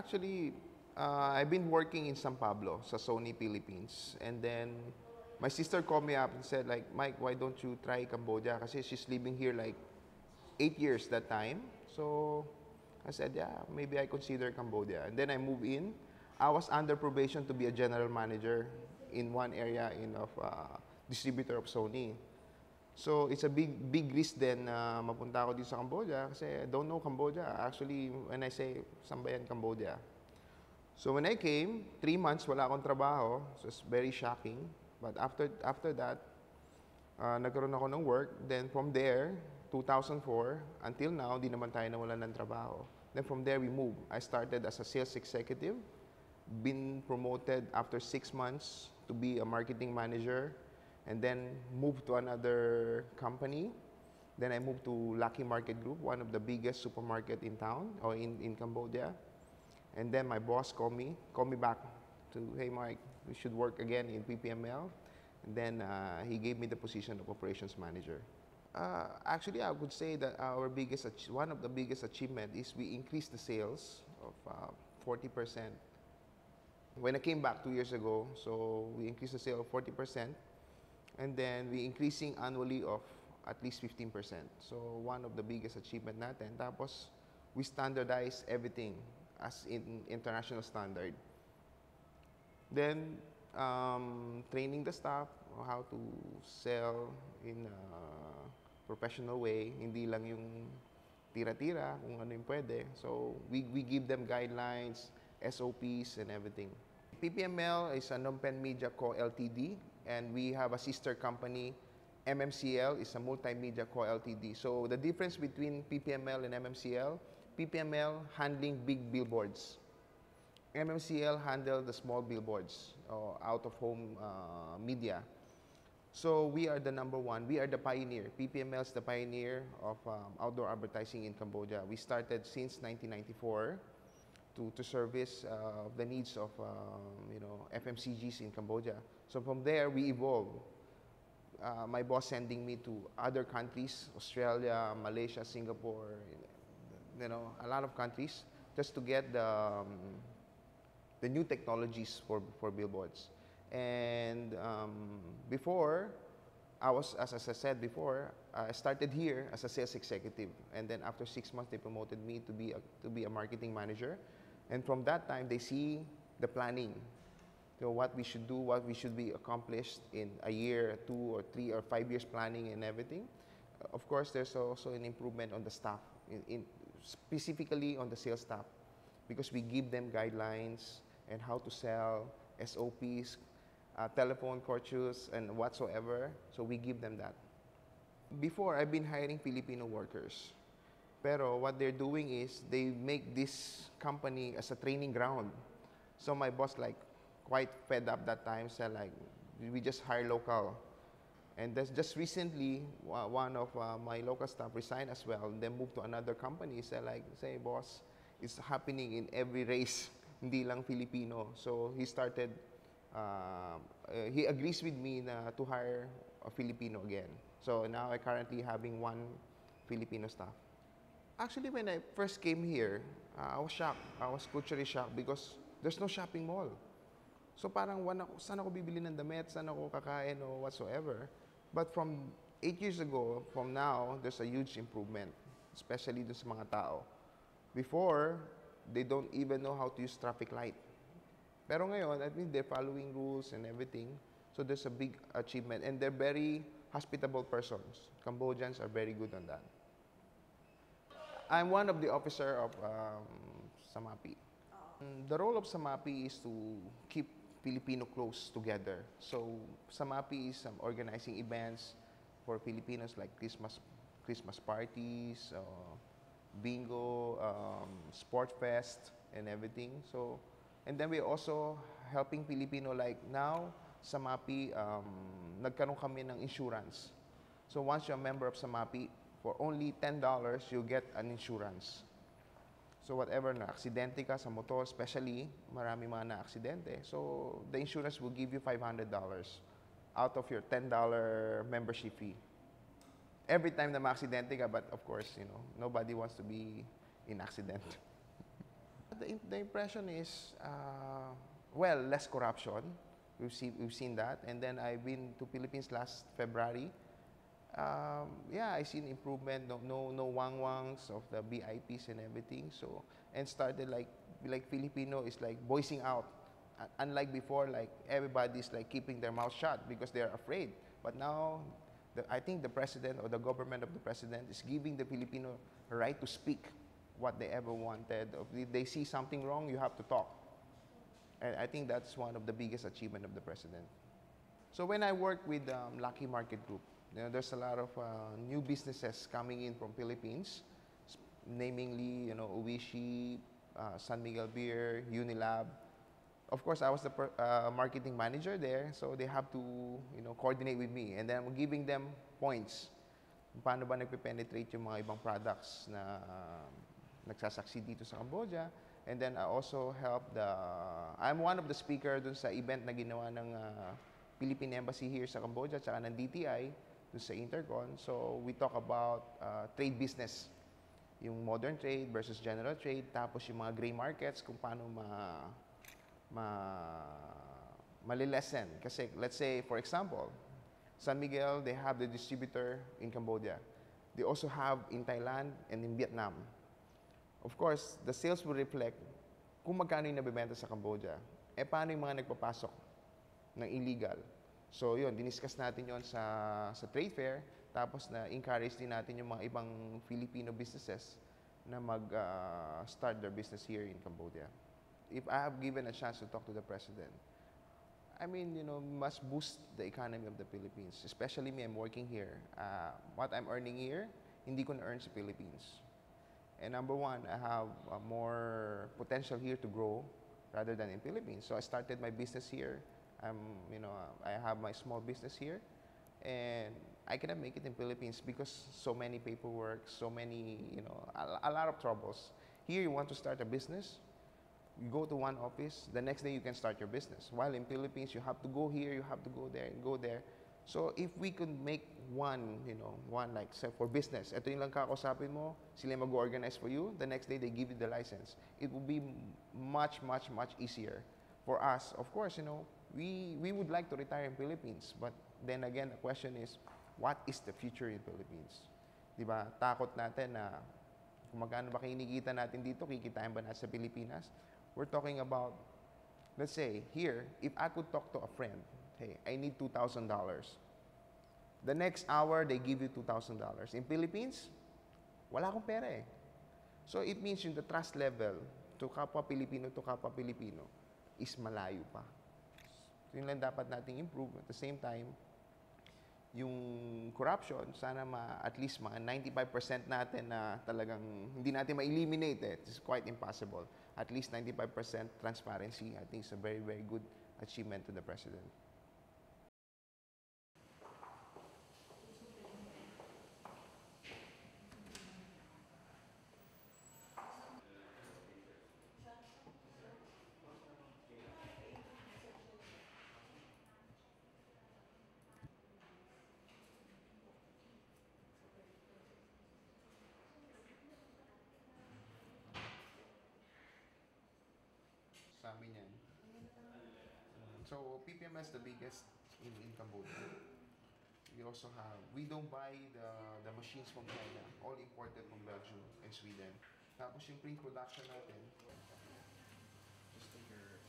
Actually, I've been working in San Pablo, sa Sony Philippines. And then, my sister called me up and said, like, Mike, why don't you try Cambodia? Kasi she's living here like 8 years that time. So, I said, yeah, maybe I consider Cambodia. And then I moved in. I was under probation to be a general manager in one area of distributor of Sony. So it's a big risk then na mapunta ako dito sa Cambodia kasi I don't know Cambodia. Actually, when I say, saan ba yan Cambodia? So when I came, 3 months wala akong trabaho. So it's very shocking. But after that, nagkaroon ako ng work. Then from there, 2004, until now, di naman tayo nawalan ng trabaho. Then from there, we moved. I started as a sales executive, been promoted after 6 months to be a marketing manager, and then moved to another company. Then I moved to Lucky Market Group, one of the biggest supermarket in town, or in Cambodia. And then my boss called me back to, hey Mike, we should work again in PPML. And then he gave me the position of operations manager. Actually, I would say that one of the biggest achievement is we increased the sales of 40%. When I came back 2 years ago, so we increased the sale of 40%, and then we increasing annually of at least 15%. So one of the biggest achievement natin. Tapos we standardize everything as in international standard. Then training the staff on how to sell in a professional way, hindi lang yung tira-tira kung ano yung pwede. So we give them guidelines, SOPs, and everything. PPML is a Phnom Penh Media Co. Ltd. And we have a sister company, MMCL is a multimedia Co. Ltd. So the difference between PPML and MMCL, PPML handling big billboards. MMCL handle the small billboards, out-of-home media. So we are the number one. We are the pioneer. PPML is the pioneer of outdoor advertising in Cambodia. We started since 1994 to service the needs of FMCGs in Cambodia. So from there, we evolved. My boss sending me to other countries, Australia, Malaysia, Singapore, a lot of countries, just to get the new technologies for billboards. And before, as I said before, I started here as a sales executive. And then after 6 months, they promoted me to be a marketing manager. And from that time, they see the planning. What we should do, what we should be accomplished in a year, 2 or 3 or 5 years planning and everything. Of course, there's also an improvement on the staff, specifically on the sales staff, because we give them guidelines and how to sell, SOPs, telephone courses, and whatsoever. So we give them that. Before, I've been hiring Filipino workers. Pero what they're doing is they make this company as a training ground. So my boss quite fed up that time, said we just hire local. And that's just recently, one of my local staff resigned as well, and then moved to another company. Said say boss, it's happening in every race, hindi lang Filipino. So he started, he agrees with me to hire a Filipino again. So now I currently having 1 Filipino staff. Actually, when I first came here, I was shocked. I was culturally shocked because there's no shopping mall. So parang saan ako bibili ng damit, saan ako kakain o whatsoever. But from 8 years ago, from now, there's a huge improvement, especially dun sa mga tao. Before, they don't even know how to use traffic light. Pero ngayon, I think they're following rules and everything. So there's a big achievement. And they're very hospitable persons. Cambodians are very good on that. I'm one of the officer of Samapi. The role of Samapi is to keep Filipino close together. So Samapi is organizing events for Filipinos like Christmas parties, bingo, sport fest, and everything. So, and then we're also helping Filipino like now, Samapi, nagkaroon kami ng insurance. So once you're a member of Samapi, for only $10, you get an insurance. So whatever na-aksidente ka sa motor, especially, marami mga na-aksidente. So the insurance will give you $500 out of your $10 membership fee. Every time na ma-aksidente ka, but of course, nobody wants to be in accident. The impression is, well, less corruption. We've seen that. And then I've been to Philippines last February. Yeah, I seen improvement. No wang-wangs of the BIPs and everything. So, and started like Filipino is like voicing out. Unlike before, like everybody's like keeping their mouth shut because they're afraid. But now, I think the president or the government of the president is giving the Filipino a right to speak what they ever wanted. If they see something wrong, you have to talk. And I think that's one of the biggest achievement of the president. So when I work with Lucky Market Group, there's a lot of new businesses coming in from Philippines, namely, Uwishi, San Miguel Beer, Unilab. Of course, I was the marketing manager there, so they have to, coordinate with me. And then I'm giving them points. Paano ba nagpe-penetrate yung mga ibang products na nagsasucceed dito sa Cambodia. And then I also help I'm one of the speaker dun sa event na ginawa ng Philippine Embassy here sa Cambodia, tsaka ng DTI, dun sa Intercon. So we talk about trade business. Yung modern trade versus general trade, tapos yung mga gray markets, kung paano malilesen. Kasi let's say, for example, San Miguel, they have the distributor in Cambodia. They also have in Thailand and in Vietnam. Of course, the sales will reflect kung magkano yung nabibenta sa Cambodia. Paano yung mga nagpapasok ng illegal? So yun, diniscuss natin yon sa trade fair. Tapos na-encourage din natin yung mga ibang Filipino businesses na mag-start their business here in Cambodia. If I have given a chance to talk to the president, I mean, must boost the economy of the Philippines. Especially me, I'm working here. What I'm earning here, hindi ko na-earn sa Philippines. And number one, I have more potential here to grow rather than in Philippines. So I started my business here. I have my small business here. And I cannot make it in Philippines because so many paperwork, so many, a lot of troubles. Here, you want to start a business, you go to one office, the next day you can start your business. While in Philippines, you have to go here, you have to go there, and go there. So if we could make one like say for business, ito yung lang kakausapin mo, sila mag-organize for you, the next day they give you the license. It will be much, much, much easier for us. Of course, we would like to retire in Philippines, but then again, the question is, what is the future in Philippines? Diba? Takot natin na kung magkano ba kinikita natin dito, kikitain ba natin sa Pilipinas? We're talking about, let's say, here, if I could talk to a friend, hey, I need $2,000. The next hour, they give you $2,000. In Philippines, wala akong pera eh. So it means yung the trust level to kapwa Pilipino is malayo pa. So yun lang dapat nating improve. At the same time, yung corruption, sana at least mga 95% natin na talagang hindi natin ma-eliminate eh. It's quite impossible. At least 95% transparency, I think is a very, very good achievement to the President. Sa amin yan. So, PPML is the biggest in Cambodia. We don't buy the machines from China, all imported from Belgium and Sweden. Tapos yung pre-production natin, just take your